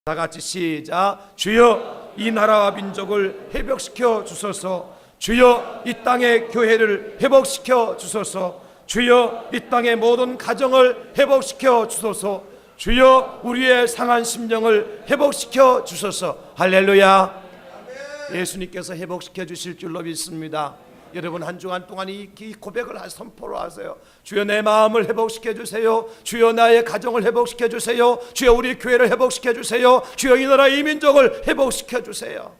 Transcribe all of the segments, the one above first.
다 같이 시작. 주여 이 나라와 민족을 회복시켜 주소서. 주여 이 땅의 교회를 회복시켜 주소서. 주여 이 땅의 모든 가정을 회복시켜 주소서. 주여 우리의 상한 심령을 회복시켜 주소서. 할렐루야. 예수님께서 회복시켜 주실 줄로 믿습니다. 여러분 한 주간 동안 이 고백을 선포로 하세요. 주여 내 마음을 회복시켜 주세요. 주여 나의 가정을 회복시켜 주세요. 주여 우리 교회를 회복시켜 주세요. 주여 이 나라 이 민족을 회복시켜 주세요.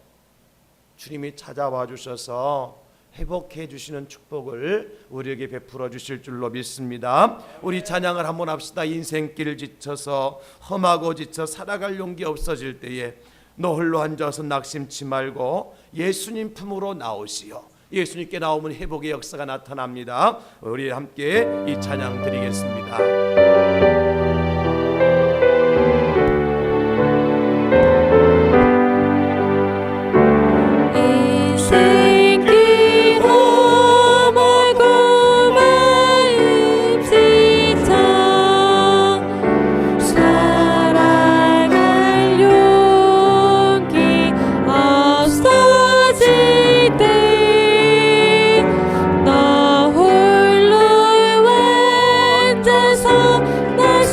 주님이 찾아와 주셔서 회복해 주시는 축복을 우리에게 베풀어 주실 줄로 믿습니다. 우리 찬양을 한번 합시다. 인생길 지쳐서 험하고 지쳐 살아갈 용기 없어질 때에 너 홀로 앉아서 낙심치 말고 예수님 품으로 나오시오. 예수님께 나오면 회복의 역사가 나타납니다. 우리 함께 이 찬양 드리겠습니다. 나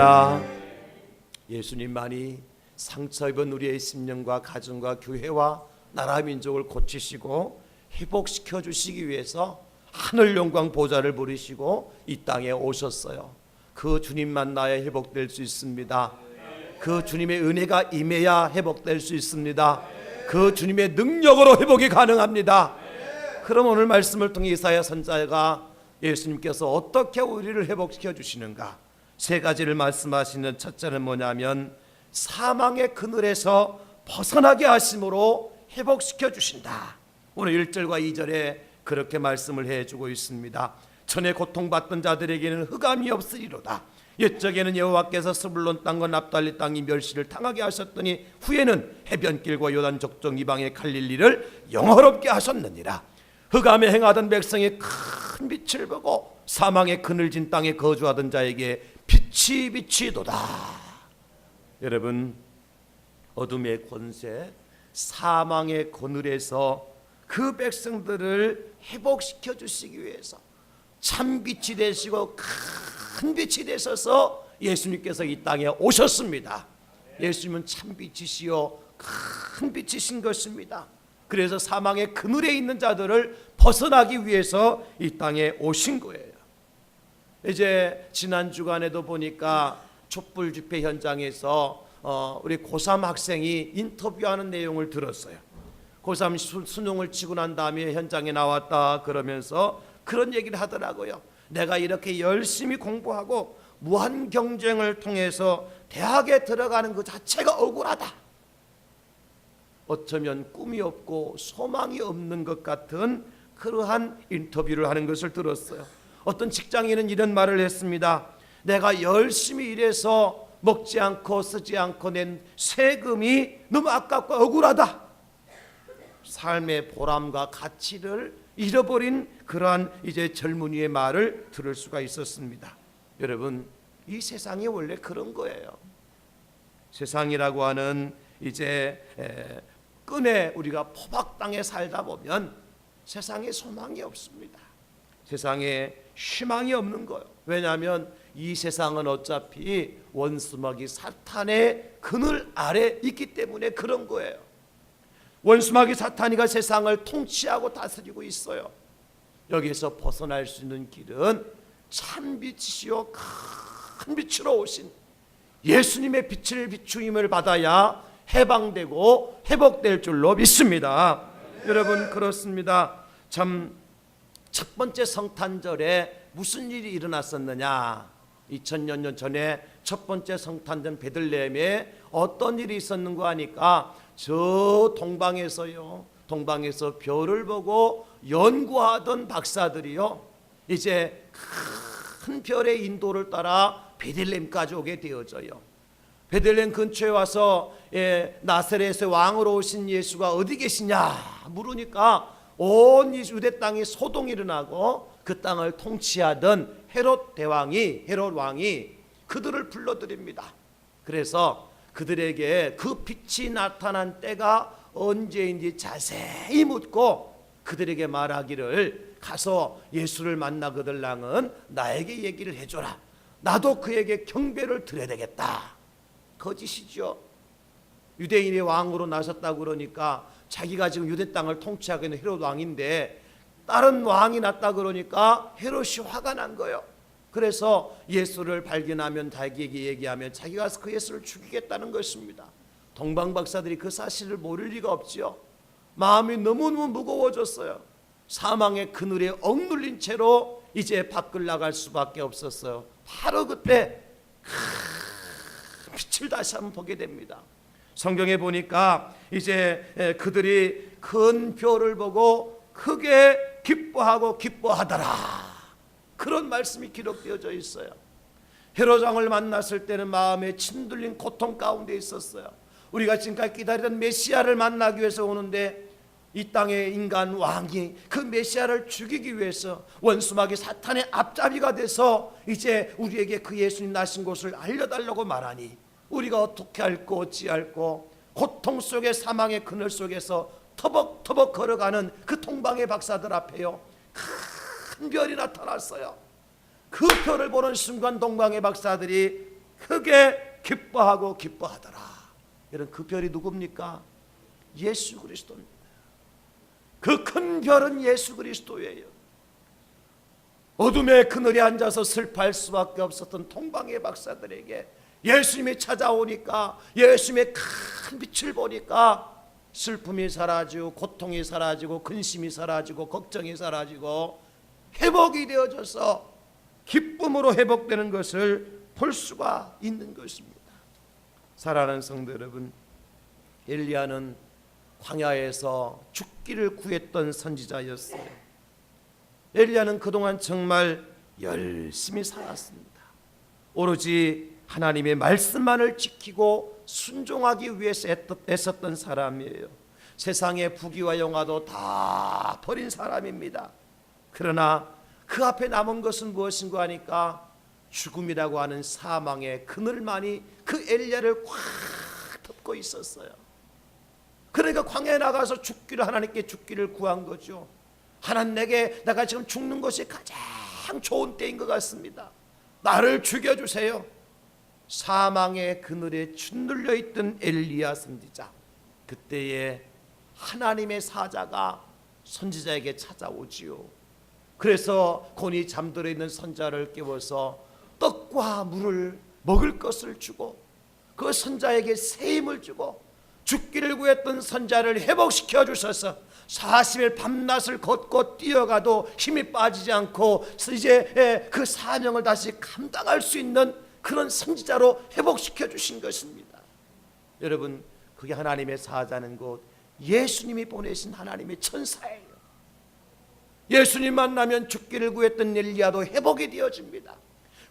할렐루야. 예수님만이 상처 입은 우리의 심령과 가정과 교회와 나라 민족을 고치시고 회복시켜 주시기 위해서 하늘 영광 보좌를 부리시고 이 땅에 오셨어요. 그 주님 만나야 회복될 수 있습니다. 그 주님의 은혜가 임해야 회복될 수 있습니다. 그 주님의 능력으로 회복이 가능합니다. 그럼 오늘 말씀을 통해 이사야 선지자가 예수님께서 어떻게 우리를 회복시켜 주시는가, 세 가지를 말씀하시는 첫째는 뭐냐면 사망의 그늘에서 벗어나게 하심으로 회복시켜 주신다. 오늘 1절과 2절에 그렇게 말씀을 해주고 있습니다. 전에 고통받던 자들에게는 흑암이 없으리로다. 옛적에는 여호와께서 스불론 땅과 납달리 땅이 멸시를 당하게 하셨더니 후에는 해변길과 요단 족정 이방의 갈릴리를 영화롭게 하셨느니라. 흑암에 행하던 백성이 큰 빛을 보고 사망의 그늘진 땅에 거주하던 자에게 빛이 비치도다. 여러분, 어둠의 권세, 사망의 그늘에서 그 백성들을 회복시켜 주시기 위해서 참빛이 되시고 큰 빛이 되셔서 예수님께서 이 땅에 오셨습니다. 예수님은 참빛이시요 큰 빛이신 것입니다. 그래서 사망의 그늘에 있는 자들을 벗어나기 위해서 이 땅에 오신 거예요. 이제 지난 주간에도 보니까 촛불 집회 현장에서 우리 고3 학생이 인터뷰하는 내용을 들었어요. 고3 수능을 치고 난 다음에 현장에 나왔다 그러면서 그런 얘기를 하더라고요. 내가 이렇게 열심히 공부하고 무한 경쟁을 통해서 대학에 들어가는 그 자체가 억울하다. 어쩌면 꿈이 없고 소망이 없는 것 같은 그러한 인터뷰를 하는 것을 들었어요. 어떤 직장인은 이런 말을 했습니다. 내가 열심히 일해서 먹지 않고 쓰지 않고 낸 세금이 너무 아깝고 억울하다. 삶의 보람과 가치를 잃어버린 그러한 이제 젊은이의 말을 들을 수가 있었습니다. 여러분, 이 세상이 원래 그런 거예요. 세상이라고 하는 이제 끈에 우리가 포박당해 살다 보면 세상에 소망이 없습니다. 세상에 희망이 없는 거예요. 왜냐하면 이 세상은 어차피 원수마귀 사탄의 그늘 아래 있기 때문에 그런 거예요. 원수마귀 사탄이가 세상을 통치하고 다스리고 있어요. 여기에서 벗어날 수 있는 길은 참빛이요 큰 빛으로 오신 예수님의 빛을 비추임을 받아야 해방되고 회복될 줄로 믿습니다. 여러분, 그렇습니다. 참 첫 번째 성탄절에 무슨 일이 일어났었느냐? 2000여 년 전에 첫 번째 성탄절 베들레헴에 어떤 일이 있었는가 하니까 저 동방에서요, 동방에서 별을 보고 연구하던 박사들이요, 이제 큰 별의 인도를 따라 베들레헴까지 오게 되어져요. 베들레헴 근처에 와서 나사렛의 왕으로 오신 예수가 어디 계시냐 물으니까 온 유대 땅이 소동이 일어나고 그 땅을 통치하던 헤롯 왕이 그들을 불러들입니다. 그래서 그들에게 그 빛이 나타난 때가 언제인지 자세히 묻고 그들에게 말하기를, 가서 예수를 만나거들랑은 나에게 얘기를 해줘라. 나도 그에게 경배를 드려야 되겠다. 거짓이죠. 유대인의 왕으로 나섰다고 그러니까 자기가 지금 유대 땅을 통치하고 있는 헤롯 왕인데 다른 왕이 났다 그러니까 헤롯이 화가 난 거예요. 그래서 예수를 발견하면 자기에게 얘기하면 자기가 가서 그 예수를 죽이겠다는 것입니다. 동방 박사들이 그 사실을 모를 리가 없지요. 마음이 너무너무 무거워졌어요. 사망의 그늘에 억눌린 채로 이제 밖을 나갈 수밖에 없었어요. 바로 그때 빛을 다시 한번 보게 됩니다. 성경에 보니까 이제 그들이 큰 별을 보고 크게 기뻐하더라. 그런 말씀이 기록되어져 있어요. 헤롯 왕을 만났을 때는 마음에 짓눌린 고통 가운데 있었어요. 우리가 지금까지 기다리던 메시아를 만나기 위해서 오는데 이 땅의 인간 왕이 그 메시아를 죽이기 위해서 원수마귀 사탄의 앞잡이가 돼서 이제 우리에게 그 예수님 나신 곳을 알려달라고 말하니 우리가 어떻게 할고 어찌할고 고통 속에 사망의 그늘 속에서 터벅터벅 걸어가는 그 동방의 박사들 앞에요, 큰 별이 나타났어요. 그 별을 보는 순간 동방의 박사들이 크게 기뻐하고 기뻐하더라. 여러분, 그 별이 누굽니까? 예수 그리스도입니다. 그 큰 별은 예수 그리스도예요. 어둠의 그늘에 앉아서 슬퍼할 수밖에 없었던 동방의 박사들에게 예수님이 찾아오니까, 예수님의 큰 빛을 보니까 슬픔이 사라지고 고통이 사라지고 근심이 사라지고 걱정이 사라지고 회복이 되어져서 기쁨으로 회복되는 것을 볼 수가 있는 것입니다. 사랑하는 성도 여러분, 엘리야는 광야에서 죽기를 구했던 선지자였어요. 엘리야는 그동안 정말 열심히 살았습니다. 오로지 하나님의 말씀만을 지키고 순종하기 위해서 애썼던 사람이에요. 세상의 부귀와 영화도 다 버린 사람입니다. 그러나 그 앞에 남은 것은 무엇인가 하니까 죽음이라고 하는 사망의 그늘만이 그 엘리야를 꽉 덮고 있었어요. 그러니까 광야에 나가서 하나님께 죽기를 구한 거죠. 하나님, 내가 지금 죽는 것이 가장 좋은 때인 것 같습니다. 나를 죽여주세요. 사망의 그늘에 짓눌려 있던 엘리야 선지자, 그때에 하나님의 사자가 선지자에게 찾아오지요. 그래서 곤히 잠들어 있는 선자를 깨워서 떡과 물을 먹을 것을 주고 그 선자에게 새 힘을 주고 죽기를 구했던 선자를 회복시켜 주셔서 40일 밤낮을 걷고 뛰어가도 힘이 빠지지 않고 이제 그 사명을 다시 감당할 수 있는 그런 선지자로 회복시켜 주신 것입니다. 여러분, 그게 하나님의 사자는 곧 예수님이 보내신 하나님의 천사예요. 예수님 만나면 죽기를 구했던 엘리야도 회복이 되어집니다.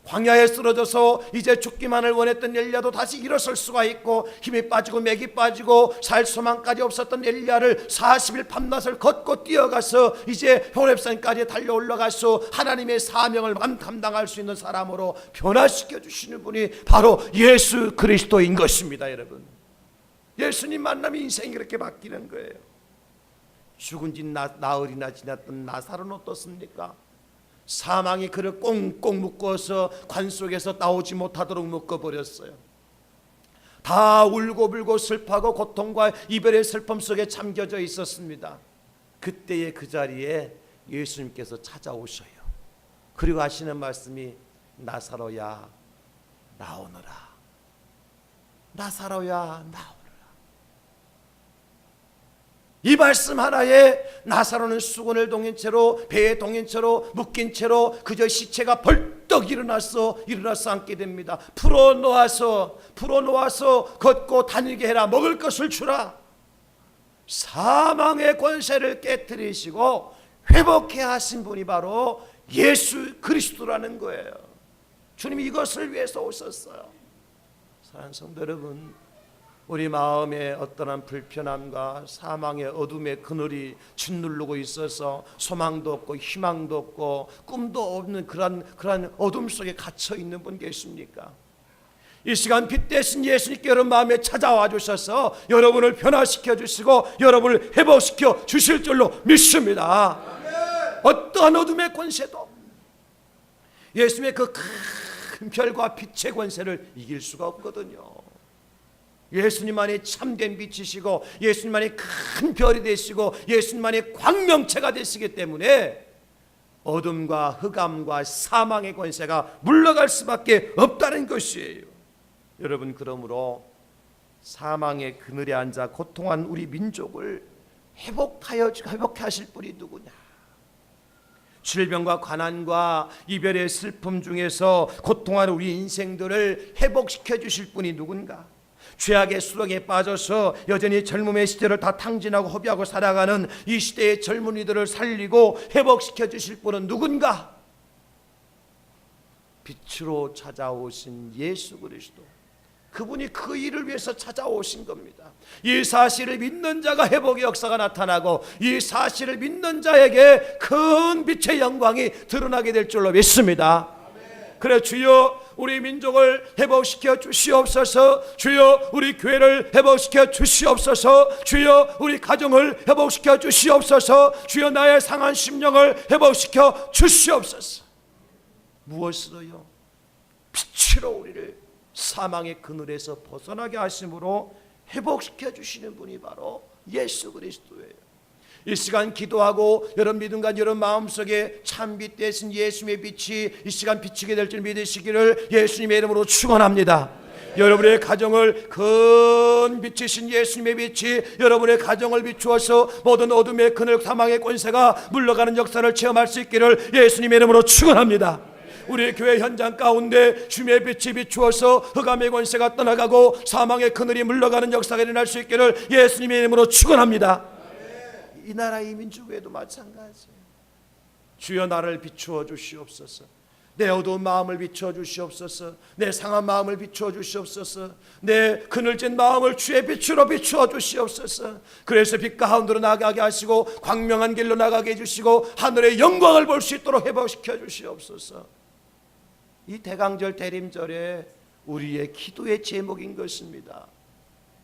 광야에 쓰러져서 이제 죽기만을 원했던 엘리야도 다시 일어설 수가 있고, 힘이 빠지고 맥이 빠지고 살 소망까지 없었던 엘리야를 40일 밤낮을 걷고 뛰어가서 이제 호렙산까지 달려 올라가서 하나님의 사명을 감당할 수 있는 사람으로 변화시켜 주시는 분이 바로 예수 그리스도인 것입니다. 여러분, 예수님 만나면 인생이 그렇게 바뀌는 거예요. 죽은 지 나흘이나 지났던 나사로는 어떻습니까? 사망이 그를 꽁꽁 묶어서 관 속에서 나오지 못하도록 묶어버렸어요. 다 울고불고 슬퍼하고 고통과 이별의 슬픔 속에 잠겨져 있었습니다. 그때의 그 자리에 예수님께서 찾아오셔요. 그리고 하시는 말씀이 나사로야 나오너라. 나사로야 나오너라. 이 말씀 하나에 나사로는 수건을 동인 채로, 배에 동인 채로, 묶인 채로 그저 시체가 벌떡 일어나서 앉게 됩니다. 풀어놓아서 걷고 다니게 해라. 먹을 것을 주라. 사망의 권세를 깨뜨리시고 회복해 하신 분이 바로 예수 그리스도라는 거예요. 주님이 이것을 위해서 오셨어요. 사랑하는 성도 여러분, 우리 마음에 어떠한 불편함과 사망의 어둠의 그늘이 짓누르고 있어서 소망도 없고 희망도 없고 꿈도 없는 그러한 어둠 속에 갇혀 있는 분 계십니까? 이 시간 빛 대신 예수님께 여러분 마음에 찾아와 주셔서 여러분을 변화시켜 주시고 여러분을 회복시켜 주실 줄로 믿습니다. 어떠한 어둠의 권세도 예수님의 그 큰 별과 빛의 권세를 이길 수가 없거든요. 예수님만이 참된 빛이시고 예수님만이 큰 별이 되시고 예수님만이 광명체가 되시기 때문에 어둠과 흑암과 사망의 권세가 물러갈 수밖에 없다는 것이에요. 여러분, 그러므로 사망의 그늘에 앉아 고통한 우리 민족을 회복하실 분이 누구냐? 질병과 가난과 이별의 슬픔 중에서 고통하는 우리 인생들을 회복시켜 주실 분이 누군가? 죄악의 수렁에 빠져서 여전히 젊음의 시절을 다 탕진하고 허비하고 살아가는 이 시대의 젊은이들을 살리고 회복시켜 주실 분은 누군가? 빛으로 찾아오신 예수 그리스도, 그분이 그 일을 위해서 찾아오신 겁니다. 이 사실을 믿는 자가 회복의 역사가 나타나고 이 사실을 믿는 자에게 큰 빛의 영광이 드러나게 될 줄로 믿습니다. 그래, 주여 우리 민족을 회복시켜 주시옵소서. 주여 우리 교회를 회복시켜 주시옵소서. 주여 우리 가정을 회복시켜 주시옵소서. 주여 나의 상한 심령을 회복시켜 주시옵소서. 무엇으로요? 빛으로 우리를 사망의 그늘에서 벗어나게 하심으로 회복시켜 주시는 분이 바로 예수 그리스도예요. 이 시간 기도하고 여러분 믿음과 여러분 마음속에 참빛 되신 예수님의 빛이 이 시간 비치게 될 줄 믿으시기를 예수님의 이름으로 축원합니다. 여러분의 가정을 큰 빛이신 예수님의 빛이 여러분의 가정을 비추어서 모든 어둠의 그늘 사망의 권세가 물러가는 역사를 체험할 수 있기를 예수님의 이름으로 축원합니다. 우리 교회 현장 가운데 주님의 빛이 비추어서 흑암의 권세가 떠나가고 사망의 그늘이 물러가는 역사가 일어날 수 있기를 예수님의 이름으로 축원합니다. 이 나라 이 민족에도 마찬가지예요. 주여 나를 비추어 주시옵소서. 내 어두운 마음을 비추어 주시옵소서. 내 상한 마음을 비추어 주시옵소서. 내 그늘진 마음을 주의 빛으로 비추어 주시옵소서. 그래서 빛 가운데로 나가게 하시고 광명한 길로 나가게 해주시고 하늘의 영광을 볼 수 있도록 회복시켜 주시옵소서. 이 대강절 대림절에 우리의 기도의 제목인 것입니다.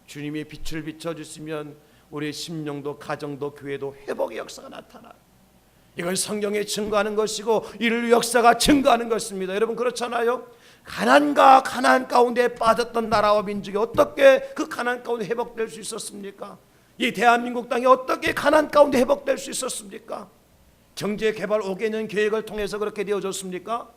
주님이 빛을 비춰주시면 우리의 심령도 가정도 교회도 회복의 역사가 나타나요. 이건 성경에 증거하는 것이고 인류 역사가 증거하는 것입니다. 여러분 그렇잖아요. 가난과 가난 가운데 빠졌던 나라와 민족이 어떻게 그 가난 가운데 회복될 수 있었습니까? 이 대한민국 땅이 어떻게 가난 가운데 회복될 수 있었습니까? 경제개발 5개년 계획을 통해서 그렇게 되어졌습니까?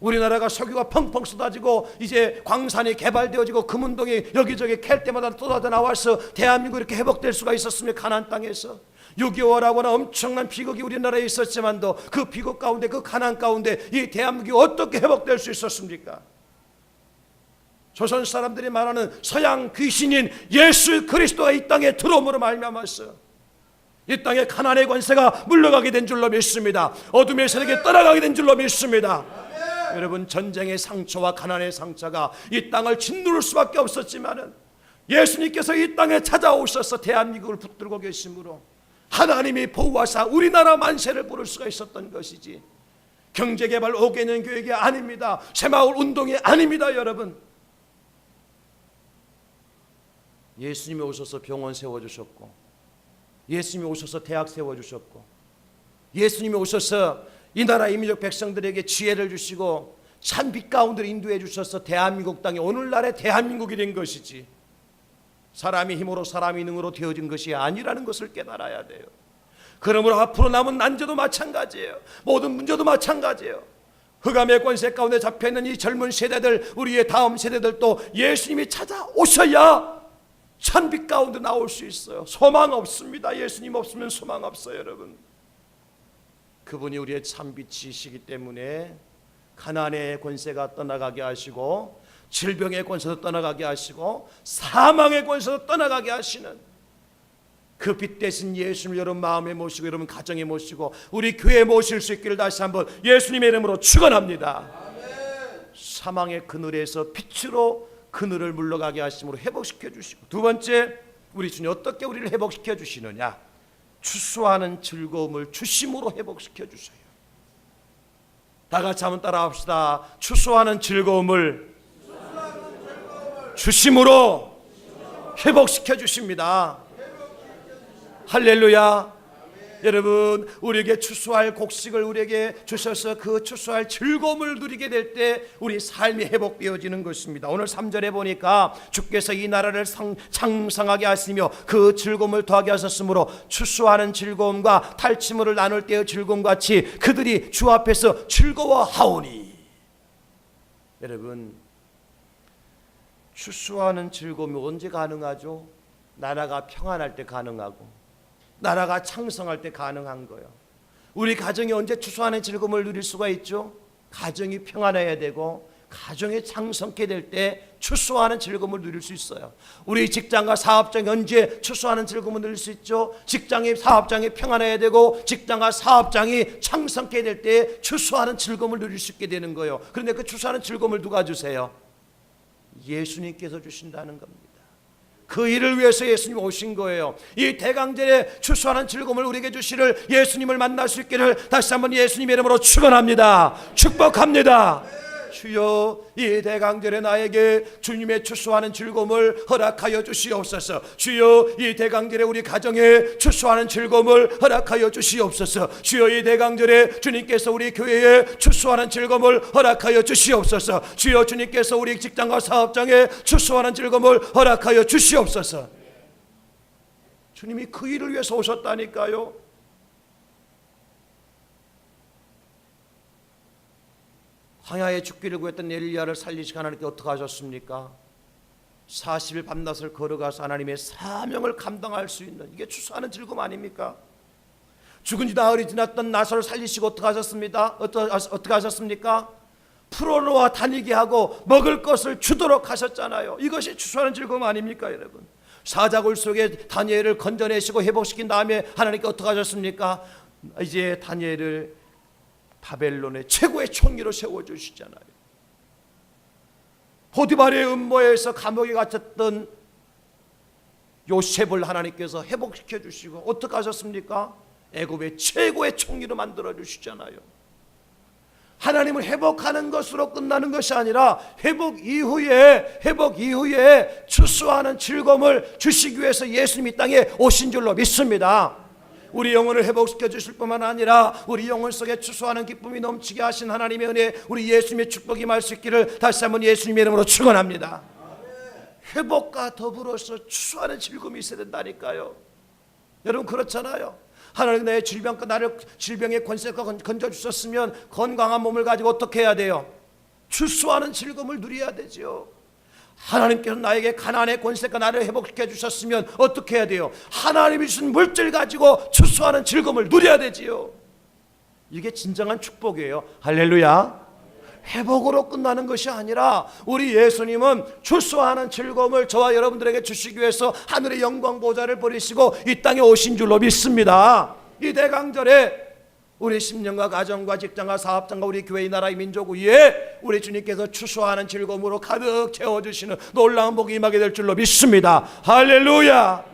우리나라가 석유가 펑펑 쏟아지고 이제 광산이 개발되어지고 금운동이 여기저기 캘 때마다 쏟아져 나와서 대한민국이 이렇게 회복될 수가 있었습니까? 가난 땅에서 6.25라고나 엄청난 비극이 우리나라에 있었지만도 그 비극 가운데 그 가난 가운데 이 대한민국이 어떻게 회복될 수 있었습니까? 조선 사람들이 말하는 서양 귀신인 예수 그리스도가 이 땅에 들어옴으로 말미암았어 이 땅에 가난의 권세가 물러가게 된 줄로 믿습니다. 어둠의 세력이 떠나가게 된 줄로 믿습니다. 여러분 전쟁의 상처와 가난의 상처가 이 땅을 짓누를 수밖에 없었지만은 예수님께서 이 땅에 찾아오셔서 대한민국을 붙들고 계심으로 하나님이 보호하사 우리나라 만세를 부를 수가 있었던 것이지 경제개발 5개년 계획이 아닙니다. 새마을 운동이 아닙니다. 여러분 예수님이 오셔서 병원 세워주셨고 예수님이 오셔서 대학 세워주셨고 예수님이 오셔서 이 나라 이민족 백성들에게 지혜를 주시고 참 빛 가운데로 인도해 주셔서 대한민국 땅이 오늘날의 대한민국이 된 것이지 사람이 힘으로 사람이 능으로 되어진 것이 아니라는 것을 깨달아야 돼요. 그러므로 앞으로 남은 난제도 마찬가지예요. 모든 문제도 마찬가지예요. 흑암의 권세 가운데 잡혀있는 이 젊은 세대들 우리의 다음 세대들도 예수님이 찾아오셔야 찬빛 가운데 나올 수 있어요. 소망 없습니다. 예수님 없으면 소망 없어요. 여러분 그분이 우리의 참빛이시기 때문에 가난의 권세가 떠나가게 하시고 질병의 권세도 떠나가게 하시고 사망의 권세도 떠나가게 하시는 그 빛 대신 예수님을 여러분 마음에 모시고 여러분 가정에 모시고 우리 교회에 모실 수 있기를 다시 한번 예수님의 이름으로 축원합니다. 사망의 그늘에서 빛으로 그늘을 물러가게 하심으로 회복시켜 주시고 두 번째 우리 주님 어떻게 우리를 회복시켜 주시느냐 추수하는 즐거움을 주심으로 회복시켜 주세요. 다 같이 한번 따라합시다. 추수하는 즐거움을 주심으로 회복시켜 주십니다. 할렐루야. 여러분 우리에게 추수할 곡식을 우리에게 주셔서 그 추수할 즐거움을 누리게 될 때 우리 삶이 회복되어지는 것입니다. 오늘 3절에 보니까 주께서 이 나라를 창성하게 하시며 그 즐거움을 더하게 하셨으므로 추수하는 즐거움과 탈취물을 나눌 때의 즐거움같이 그들이 주 앞에서 즐거워하오니. 여러분 추수하는 즐거움이 언제 가능하죠? 나라가 평안할 때 가능하고 나라가 창성할 때 가능한 거예요. 우리 가정이 언제 추수하는 즐거움을 누릴 수가 있죠? 가정이 평안해야 되고 가정이 창성케 될 때 추수하는 즐거움을 누릴 수 있어요. 우리 직장과 사업장이 언제 추수하는 즐거움을 누릴 수 있죠? 직장이 사업장이 평안해야 되고 직장과 사업장이 창성케 될 때 추수하는 즐거움을 누릴 수 있게 되는 거예요. 그런데 그 추수하는 즐거움을 누가 주세요? 예수님께서 주신다는 겁니다. 그 일을 위해서 예수님 오신 거예요. 이 대강절에 추수하는 즐거움을 우리에게 주시를 예수님을 만날 수 있기를 다시 한번 예수님의 이름으로 축원합니다. 축복합니다. 주여 이 대강절에 나에게 주님의 추수하는 즐거움을 허락하여 주시옵소서. 주여 이 대강절에 우리 가정에 추수하는 즐거움을 허락하여 주시옵소서. 주여 이 대강절에 주님께서 우리 교회에 추수하는 즐거움을 허락하여 주시옵소서. 주여 주님께서 우리 직장과 사업장에 추수하는 즐거움을 허락하여 주시옵소서. 주님이 그 일을 위해서 오셨다니까요. 광야에 죽기를 구했던 엘리야를 살리시고 하나님께 어떻게 하셨습니까? 40일 밤낮을 걸어가서 하나님의 사명을 감당할 수 있는, 이게 추수하는 즐거움 아닙니까? 죽은 지 나흘이 지났던 나사로를 살리시고 어떻게 하셨습니까? 어떻게 하셨습니까? 풀어놓아 다니게 하고 먹을 것을 주도록 하셨잖아요. 이것이 추수하는 즐거움 아닙니까, 여러분? 사자굴 속에 다니엘을 건져내시고 회복시킨 다음에 하나님께 어떻게 하셨습니까? 이제 다니엘을 바벨론의 최고의 총리로 세워주시잖아요. 보디발의 음모에서 감옥에 갇혔던 요셉을 하나님께서 회복시켜 주시고 어떻게 하셨습니까? 애굽의 최고의 총리로 만들어 주시잖아요. 하나님을 회복하는 것으로 끝나는 것이 아니라 회복 이후에 추수하는 즐거움을 주시기 위해서 예수님이 땅에 오신 줄로 믿습니다. 우리 영혼을 회복시켜 주실 뿐만 아니라 우리 영혼 속에 추수하는 기쁨이 넘치게 하신 하나님의 은혜, 우리 예수님의 축복이 임할 수 있기를 다시 한번 예수님의 이름으로 축원합니다. 회복과 더불어서 추수하는 즐거움이 있어야 된다니까요. 여러분 그렇잖아요. 하나님 나의 나를 질병의 권세가 건져주셨으면 건강한 몸을 가지고 어떻게 해야 돼요? 추수하는 즐거움을 누려야 되죠. 하나님께서 나에게 가난의 권세가 나를 회복시켜 주셨으면 어떻게 해야 돼요? 하나님이 주신 물질 가지고 추수하는 즐거움을 누려야 되지요. 이게 진정한 축복이에요. 할렐루야. 회복으로 끝나는 것이 아니라 우리 예수님은 추수하는 즐거움을 저와 여러분들에게 주시기 위해서 하늘의 영광 보좌를 버리시고 이 땅에 오신 줄로 믿습니다. 이 대강절에 우리 심령과 가정과 직장과 사업장과 우리 교회의 나라의 민족 위에 우리 주님께서 추수하는 즐거움으로 가득 채워주시는 놀라운 복이 임하게 될 줄로 믿습니다. 할렐루야.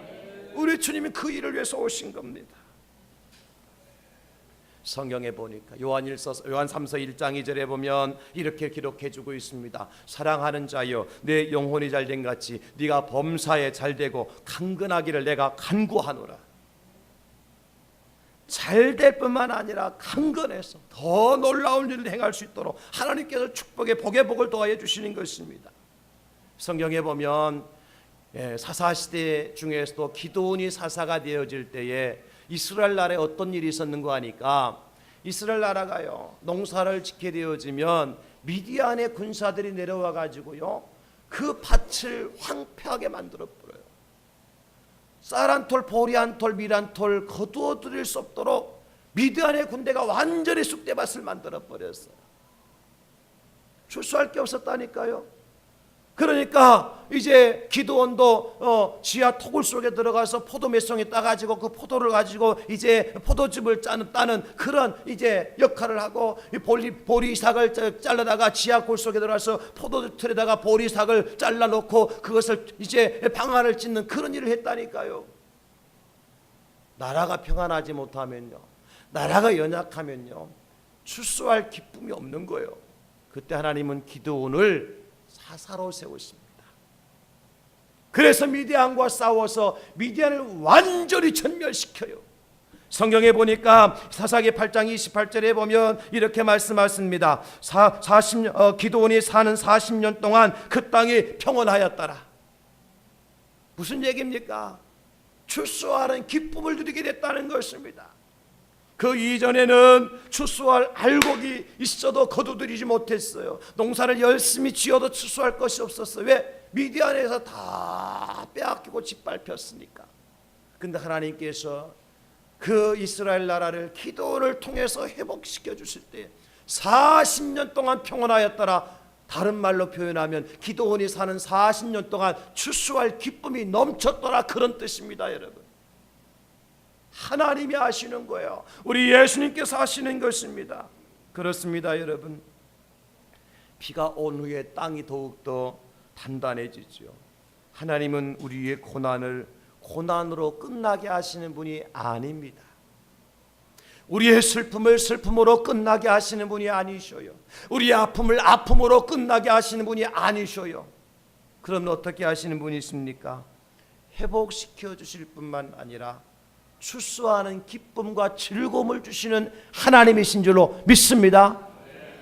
우리 주님이 그 일을 위해서 오신 겁니다. 성경에 보니까 요한 3서 1장 2절에 보면 이렇게 기록해주고 있습니다. 사랑하는 자여 내 영혼이 잘된 같이 네가 범사에 잘되고 강건하기를 내가 간구하노라. 잘될 뿐만 아니라 강건해서 더 놀라운 일을 행할 수 있도록 하나님께서 축복의 복의 복을 더하여 주시는 것입니다. 성경에 보면 사사시대 중에서도 기드온이 사사가 되어질 때에 이스라엘 나라에 어떤 일이 있었는가 하니까 이스라엘 나라가요 농사를 짓게 되어지면 미디안의 군사들이 내려와 가지고요 그 밭을 황폐하게 만들어 버려요. 쌀 한 톨, 보리 한 톨, 밀 한 톨 거두어 드릴 수 없도록 미디안의 군대가 완전히 쑥대밭을 만들어 버렸어요. 출수할 게 없었다니까요. 그러니까 이제 기드온도 지하 토굴 속에 들어가서 포도 몇 송이 따가지고 그 포도를 가지고 이제 포도즙을 따는 그런 이제 역할을 하고 보리삭을 잘라다가 지하 골 속에 들어가서 포도틀에다가 보리삭을 잘라놓고 그것을 이제 방아를 찢는 그런 일을 했다니까요. 나라가 평안하지 못하면요, 나라가 연약하면요, 출소할 기쁨이 없는 거예요. 그때 하나님은 기드온을 사사로 세우십니다. 그래서 미디안과 싸워서 미디안을 완전히 전멸시켜요. 성경에 보니까 사사기 8장 28절에 보면 이렇게 말씀하십니다. 기드온이 사는 40년 동안 그 땅이 평온하였더라. 무슨 얘기입니까? 출소하는 기쁨을 누리게 됐다는 것입니다. 그 이전에는 추수할 알곡이 있어도 거두들이지 못했어요. 농사를 열심히 지어도 추수할 것이 없었어요. 왜? 미디안에서 다 빼앗기고 짓밟혔으니까. 근데 하나님께서 그 이스라엘 나라를 기도를 통해서 회복시켜 주실 때 40년 동안 평온하였더라. 다른 말로 표현하면 기도원이 사는 40년 동안 추수할 기쁨이 넘쳤더라, 그런 뜻입니다. 여러분, 하나님이 하시는 거예요. 우리 예수님께서 하시는 것입니다. 그렇습니다. 여러분, 비가 온 후에 땅이 더욱더 단단해지죠. 하나님은 우리의 고난을 고난으로 끝나게 하시는 분이 아닙니다. 우리의 슬픔을 슬픔으로 끝나게 하시는 분이 아니셔요. 우리의 아픔을 아픔으로 끝나게 하시는 분이 아니셔요. 그럼 어떻게 하시는 분이 있습니까? 회복시켜 주실 뿐만 아니라 추수하는 기쁨과 즐거움을 주시는 하나님이신 줄로 믿습니다.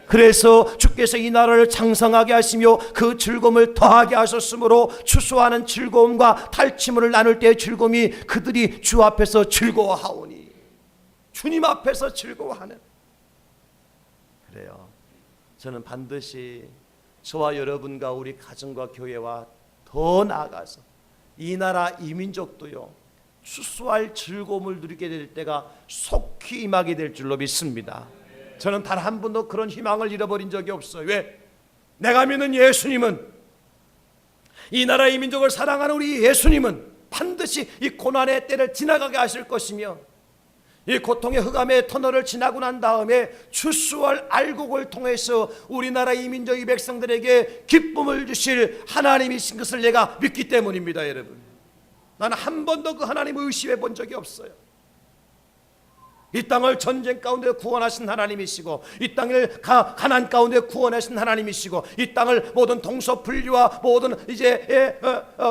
그래서 주께서 이 나라를 장성하게 하시며 그 즐거움을 더하게 하셨으므로 추수하는 즐거움과 탈취물을 나눌 때의 즐거움이 그들이 주 앞에서 즐거워하오니, 주님 앞에서 즐거워하는. 그래요. 저는 반드시 저와 여러분과 우리 가정과 교회와 더 나아가서 이 나라 이 민족도요, 추수할 즐거움을 누리게 될 때가 속히 임하게 될 줄로 믿습니다. 저는 단 한 번도 그런 희망을 잃어버린 적이 없어요. 왜? 내가 믿는 예수님은, 이 나라 이 민족을 사랑하는 우리 예수님은 반드시 이 고난의 때를 지나가게 하실 것이며, 이 고통의 흑암의 터널을 지나고 난 다음에 추수할 알곡을 통해서 우리나라 이 민족 이 백성들에게 기쁨을 주실 하나님이신 것을 내가 믿기 때문입니다. 여러분, 나는 한 번도 그 하나님을 의심해 본 적이 없어요. 이 땅을 전쟁 가운데 구원하신 하나님이시고, 이 땅을 가난 가운데 구원하신 하나님이시고, 이 땅을 모든 동서분리와 모든 이제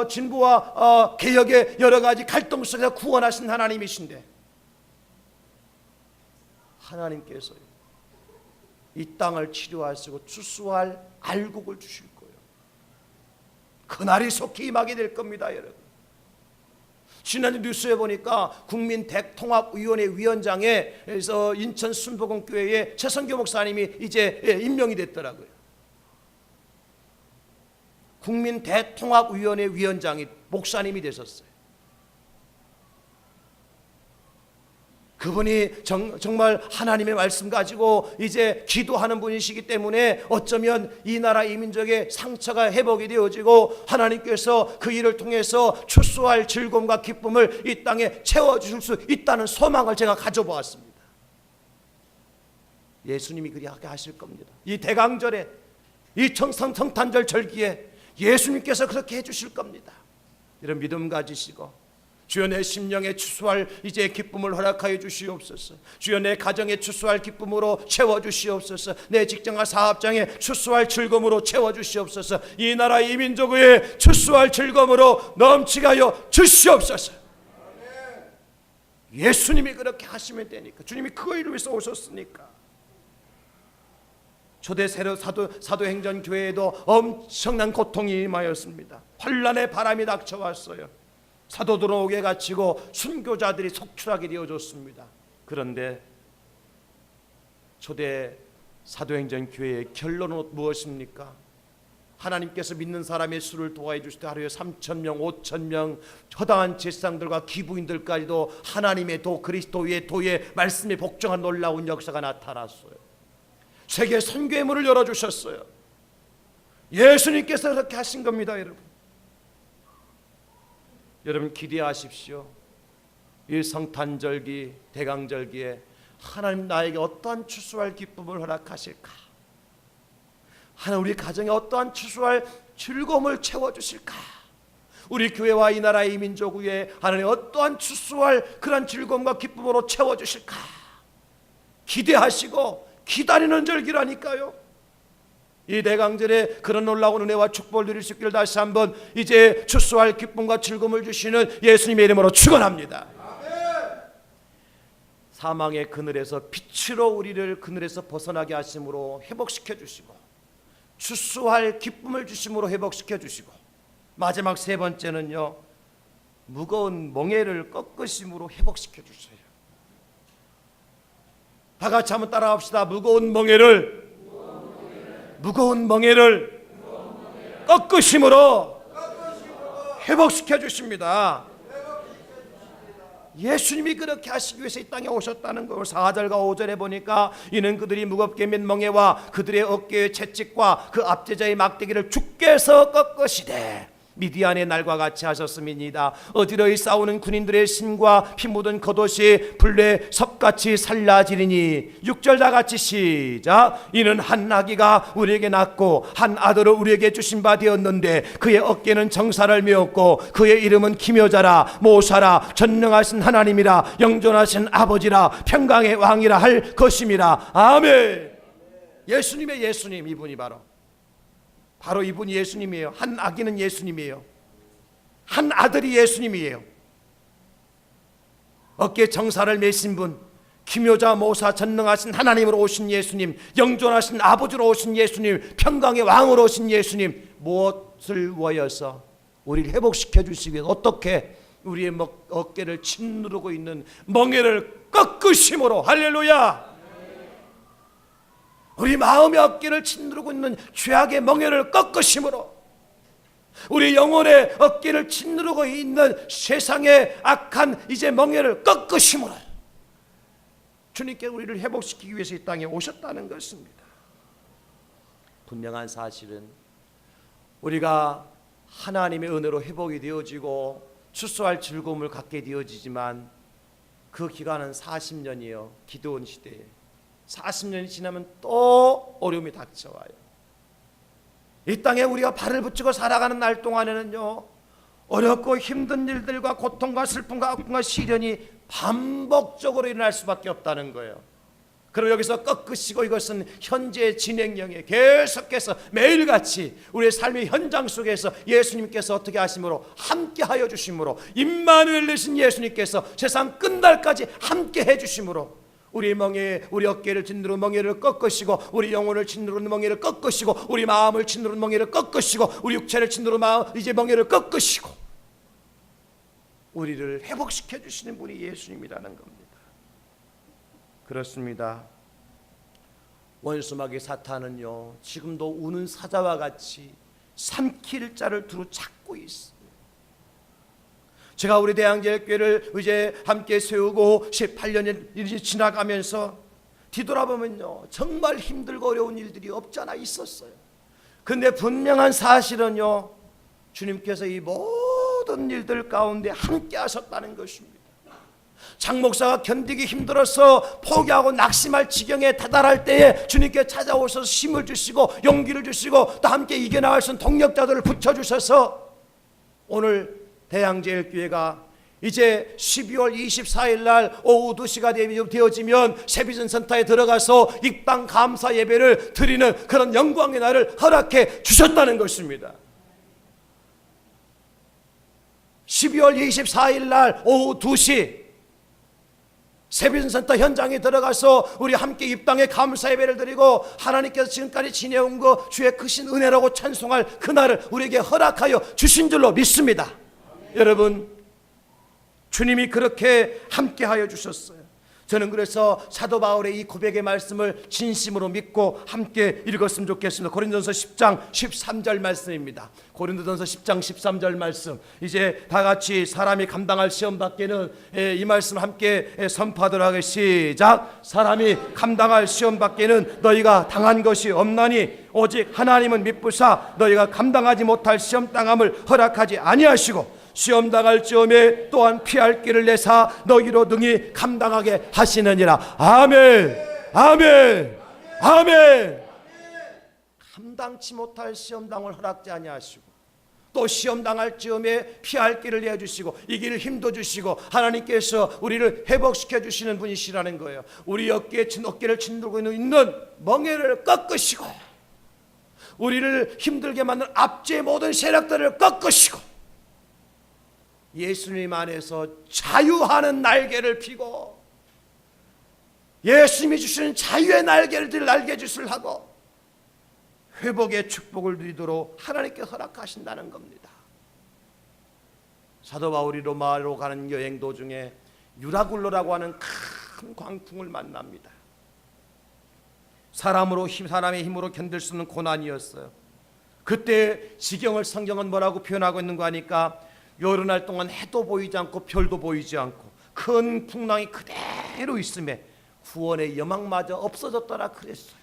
진보와 개혁의 여러 가지 갈등 속에서 구원하신 하나님이신데, 하나님께서요, 이 땅을 치료하시고 추수할 알곡을 주실 거예요. 그날이 속히 임하게 될 겁니다. 여러분, 지난주 뉴스에 보니까 국민대통합위원회 위원장에서 인천 순복음교회의 최선교 목사님이 이제 임명이 됐더라고요. 국민대통합위원회 위원장이 목사님이 되셨어요. 그분이 정말 하나님의 말씀 가지고 이제 기도하는 분이시기 때문에 어쩌면 이 나라 이 민족의 상처가 회복이 되어지고 하나님께서 그 일을 통해서 추수할 즐거움과 기쁨을 이 땅에 채워주실 수 있다는 소망을 제가 가져보았습니다. 예수님이 그리하게 하실 겁니다. 이 대강절에, 이 성탄절 절기에 예수님께서 그렇게 해주실 겁니다. 이런 믿음 가지시고, 주여 내 심령에 추수할 이제 기쁨을 허락하여 주시옵소서. 주여 내 가정에 추수할 기쁨으로 채워주시옵소서. 내 직장과 사업장에 추수할 즐거움으로 채워주시옵소서. 이 나라 이 민족의 추수할 즐거움으로 넘치게 하여 주시옵소서. 예수님이 그렇게 하시면 되니까, 주님이 그걸 위해서 오셨으니까. 초대 사도행전 교회에도 엄청난 고통이 임하였습니다. 환란의 바람이 닥쳐왔어요. 사도들은 옥에 갇히고 순교자들이 속출하게 되어졌습니다. 그런데 초대 사도행전 교회의 결론은 무엇입니까? 하나님께서 믿는 사람의 수를 도와해 주실 때 하루에 3,000명, 5,000명, 허다한 제사장들과 기부인들까지도 하나님의 도, 그리스도의 도의 말씀에 복종한 놀라운 역사가 나타났어요. 세계 선교의 문을 열어주셨어요. 예수님께서 그렇게 하신 겁니다. 여러분 기대하십시오. 이 성탄절기, 대강절기에 하나님 나에게 어떠한 추수할 기쁨을 허락하실까? 하나님 우리 가정에 어떠한 추수할 즐거움을 채워주실까? 우리 교회와 이 나라 이 민족 위에 하나님 어떠한 추수할 그런 즐거움과 기쁨으로 채워주실까? 기대하시고 기다리는 절기라니까요. 이 대강절에 그런 놀라운 은혜와 축복을 누릴 수 있기를 다시 한번 이제 추수할 기쁨과 즐거움을 주시는 예수님의 이름으로 축원합니다. 사망의 그늘에서 빛으로 우리를 그늘에서 벗어나게 하심으로 회복시켜 주시고, 추수할 기쁨을 주심으로 회복시켜 주시고, 마지막 세 번째는요, 무거운 멍에를 꺾으심으로 회복시켜 주세요. 다 같이 한번 따라합시다. 무거운 멍에를 꺾으심으로 회복시켜 주십니다. 예수님이 그렇게 하시기 위해서 이 땅에 오셨다는 걸 4절과 5절에 보니까, 이는 그들이 무겁게 맨 멍에와 그들의 어깨의 채찍과 그 압제자의 막대기를 주께서 꺾으시되 미디안의 날과 같이 하셨음이니이다. 어디로이 싸우는 군인들의 신과 피 묻은 겉옷이 불에 섭같이 살라지리니. 6절 다 같이 시작. 이는 한 아기가 우리에게 낳고 한 아들을 우리에게 주신 바 되었는데 그의 어깨는 정사를 메었고 그의 이름은 기묘자라 모사라 전능하신 하나님이라 영존하신 아버지라 평강의 왕이라 할 것임이라. 아멘. 예수님의 예수님, 이분이 바로 이분이 예수님이에요. 한 아기는 예수님이에요. 한 아들이 예수님이에요. 어깨에 정사를 메신 분, 기묘자 모사 전능하신 하나님으로 오신 예수님, 영존하신 아버지로 오신 예수님, 평강의 왕으로 오신 예수님, 무엇을 위하여서 우리를 회복시켜 주시기 위해서 어떻게 우리의 어깨를 짓누르고 있는 멍에를 꺾으심으로. 할렐루야. 우리 마음의 어깨를 짓누르고 있는 죄악의 멍에를 꺾으심으로, 우리 영혼의 어깨를 짓누르고 있는 세상의 악한 이제 멍에를 꺾으심으로 주님께 우리를 회복시키기 위해서 이 땅에 오셨다는 것입니다. 분명한 사실은 우리가 하나님의 은혜로 회복이 되어지고 출소할 즐거움을 갖게 되어지지만 그 기간은 40년이에요. 기드온 시대에 40년이 지나면 또 어려움이 닥쳐와요. 이 땅에 우리가 발을 붙이고 살아가는 날 동안에는요, 어렵고 힘든 일들과 고통과 슬픔과 아픔과 시련이 반복적으로 일어날 수밖에 없다는 거예요. 그럼 여기서 꺾으시고, 이것은 현재의 진행형에 계속해서 매일같이 우리의 삶의 현장 속에서 예수님께서 어떻게 하심으로 함께하여 주심으로, 임마누엘 되신 예수님께서 세상 끝날까지 함께해 주심으로 우리 멍에, 우리 어깨를 짓누르는 멍에를 꺾으시고, 우리 영혼을 짓누르는 멍에를 꺾으시고, 우리 마음을 짓누르는 멍에를 꺾으시고, 우리 육체를 짓누르는 이제 멍에를 꺾으시고 우리를 회복시켜 주시는 분이 예수님이라는 겁니다. 그렇습니다. 원수마귀 사탄은요, 지금도 우는 사자와 같이 삼킬 자를 두루 찾고 있습니다. 제가 우리 대양제일교회를 이제 함께 세우고 18년이 지나가면서 뒤돌아보면요, 정말 힘들고 어려운 일들이 없잖아 있었어요. 근데 분명한 사실은요, 주님께서 이 모든 일들 가운데 함께 하셨다는 것입니다. 장 목사가 견디기 힘들어서 포기하고 낙심할 지경에 다다를 때에 주님께 찾아오셔서 힘을 주시고 용기를 주시고 또 함께 이겨나갈 수 있는 동력자들을 붙여주셔서 오늘 대양제일교회가 이제 12월 24일 날 오후 2시가 되어지면 세비전 센터에 들어가서 입당 감사 예배를 드리는 그런 영광의 날을 허락해 주셨다는 것입니다. 12월 24일 날 오후 2시 세비전 센터 현장에 들어가서 우리 함께 입당의 감사 예배를 드리고 하나님께서 지금까지 지내온 거 주의 크신 은혜라고 찬송할 그날을 우리에게 허락하여 주신 줄로 믿습니다. 여러분, 주님이 그렇게 함께하여 주셨어요. 저는 그래서 사도 바울의 이 고백의 말씀을 진심으로 믿고 함께 읽었으면 좋겠습니다. 고린도전서 10장 13절 말씀입니다. 고린도전서 10장 13절 말씀, 이제 다 같이 사람이 감당할 시험 밖에는 이 말씀 함께 선포하도록 하겠습니다. 시작. 사람이 감당할 시험 밖에는 너희가 당한 것이 없나니 오직 하나님은 미쁘사 너희가 감당하지 못할 시험 당함을 허락하지 아니하시고 시험 당할 즈음에 또한 피할 길을 내사 너희로 능히 감당하게 하시느니라. 아멘, 아멘, 아멘. 감당치 못할 시험 당을 허락지 아니하시고 또 시험 당할 즈음에 피할 길을 내주시고 이길 힘도 주시고 하나님께서 우리를 회복시켜 주시는 분이시라는 거예요. 우리 어깨를 짓누르고 있는 멍에를 꺾으시고 우리를 힘들게 만든 압제의 모든 세력들을 꺾으시고 예수님 안에서 자유하는 날개를 피고 예수님이 주시는 자유의 날개를 날개짓을 하고 회복의 축복을 누리도록 하나님께 허락하신다는 겁니다. 사도 바울이 로마로 가는 여행 도중에 유라굴로라고 하는 큰 광풍을 만납니다. 사람의 힘으로 견딜 수 있는 고난이었어요. 그때 지경을 성경은 뭐라고 표현하고 있는 거 하니까 여름날 동안 해도 보이지 않고 별도 보이지 않고 큰 풍랑이 그대로 있음에 구원의 여망마저 없어졌더라 그랬어요.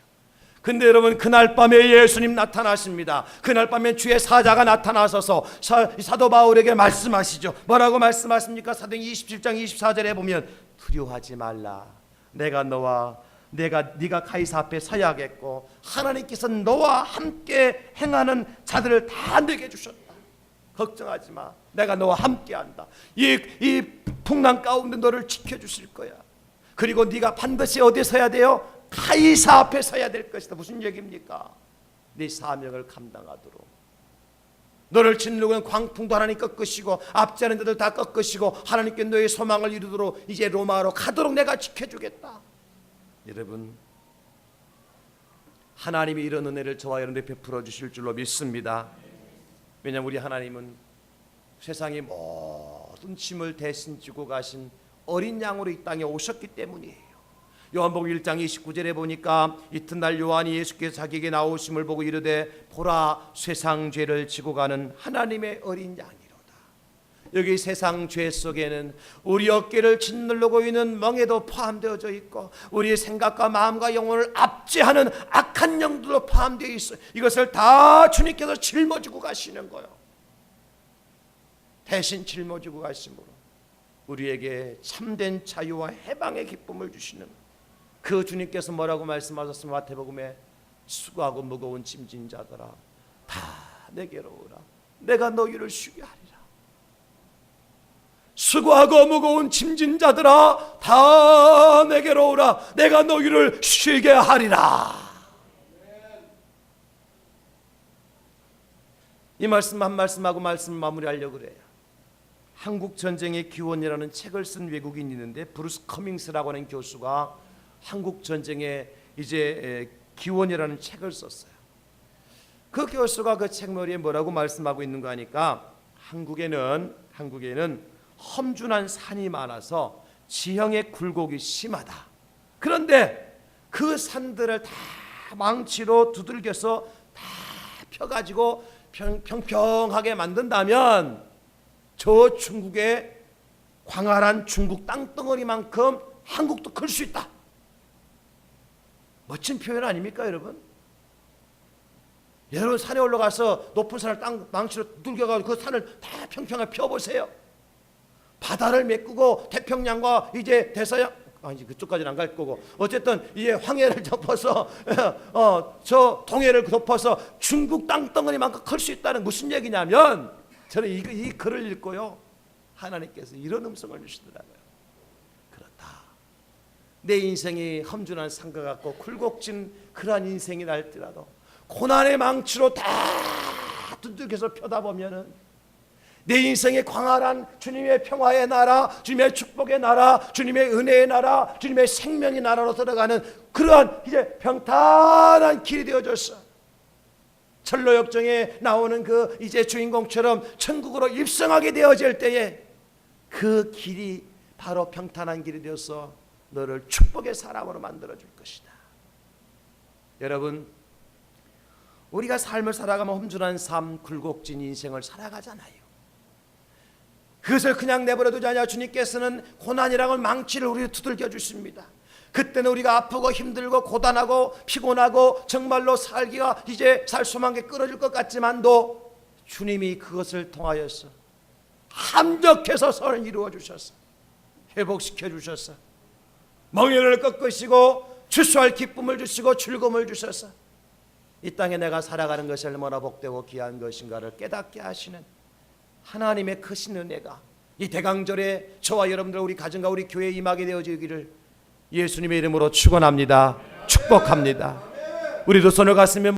근데 여러분, 그날 밤에 예수님 나타나십니다. 그날 밤에 주의 사자가 나타나셔서 사도 바울에게 말씀하시죠. 뭐라고 말씀하십니까? 사도행전 27장 24절에 보면 두려워하지 말라. 내가 네가 가이사 앞에 서야겠고 하나님께서 너와 함께 행하는 자들을 다 내게 주셨다. 걱정하지 마. 내가 너와 함께한다. 이 풍랑 가운데 너를 지켜주실 거야. 그리고 네가 반드시 어디에 서야 돼요? 가이사 앞에 서야 될 것이다. 무슨 얘기입니까? 네 사명을 감당하도록. 너를 짓누르는 광풍도 하나님 꺾으시고 앞지하는 자들 다 꺾으시고 하나님께 너의 소망을 이루도록 이제 로마로 가도록 내가 지켜주겠다. 여러분, 하나님이 이런 은혜를 저와 여러분에게 베풀어 주실 줄로 믿습니다. 왜냐하면 우리 하나님은 세상의 모든 짐을 대신 지고 가신 어린 양으로 이 땅에 오셨기 때문이에요. 요한복음 1장 29절에 보니까 이튿날 요한이 예수께서 자기에게 나오심을 보고 이르되 보라, 세상 죄를 지고 가는 하나님의 어린 양이로다. 여기 세상 죄 속에는 우리 어깨를 짓누르고 있는 멍에도 포함되어져 있고 우리의 생각과 마음과 영혼을 압제하는 악한 영들도 포함되어 있어요. 이것을 다 주님께서 짊어지고 가시는 거예요. 대신 짊어지고 가심으로 우리에게 참된 자유와 해방의 기쁨을 주시는 그 주님께서 뭐라고 말씀하셨으면 마태복음에 수고하고 무거운 짐진 자들아 다 내게로 오라. 내가 너희를 쉬게 하리라. 수고하고 무거운 짐진 자들아 다 내게로 오라. 내가 너희를 쉬게 하리라. 이 말씀 한 말씀하고 말씀 마무리하려고 그래요. 한국 전쟁의 기원이라는 책을 쓴 외국인이 있는데 브루스 커밍스라고 하는 교수가 한국 전쟁의 이제 기원이라는 책을 썼어요. 그 교수가 그 책머리에 뭐라고 말씀하고 있는가 하니까 한국에는 험준한 산이 많아서 지형의 굴곡이 심하다. 그런데 그 산들을 다 망치로 두들겨서 다 펴가지고 평평하게 만든다면 저 중국의 광활한 중국 땅덩어리만큼 한국도 클 수 있다. 멋진 표현 아닙니까, 여러분? 여러분 산에 올라가서 높은 산을 땅 망치로 두들겨가지고 그 산을 다 평평하게 펴보세요. 바다를 메꾸고 태평양과 이제 대서양 아니 그쪽까지는 안 갈 거고 어쨌든 이제 황해를 덮어서 저 동해를 덮어서 중국 땅덩어리만큼 클 수 있다는 무슨 얘기냐면 저는 이 글을 읽고요 하나님께서 이런 음성을 주시더라고요. 그렇다. 내 인생이 험준한 산과 같고 굴곡진 그러한 인생이 날지라도 고난의 망치로 다 두들겨서 펴다 보면은 내 인생의 광활한 주님의 평화의 나라, 주님의 축복의 나라, 주님의 은혜의 나라, 주님의 생명의 나라로 들어가는 그러한 이제 평탄한 길이 되어졌어. 철로역정에 나오는 그 이제 주인공처럼 천국으로 입성하게 되어질 때에 그 길이 바로 평탄한 길이 되어서 너를 축복의 사람으로 만들어줄 것이다. 여러분, 우리가 삶을 살아가면 험준한 삶, 굴곡진 인생을 살아가잖아요. 그것을 그냥 내버려 두지 않냐. 주님께서는 고난이라는 망치를 우리를 두들겨 주십니다. 그때는 우리가 아프고 힘들고 고단하고 피곤하고 정말로 살기가 이제 살 수만 게 끊어질 것 같지만도 주님이 그것을 통하여서 함정해서 선을 이루어 주셨어. 회복시켜 주셨어. 멍에를 꺾으시고 추수할 기쁨을 주시고 즐거움을 주셨어. 이 땅에 내가 살아가는 것이 얼마나 복되고 귀한 것인가를 깨닫게 하시는 하나님의 크신 은혜가 이 대강절에 저와 여러분들 우리 가정과 우리 교회에 임하게 되어지기를 예수님의 이름으로 축원합니다. 축복합니다. 우리도 손을 가슴에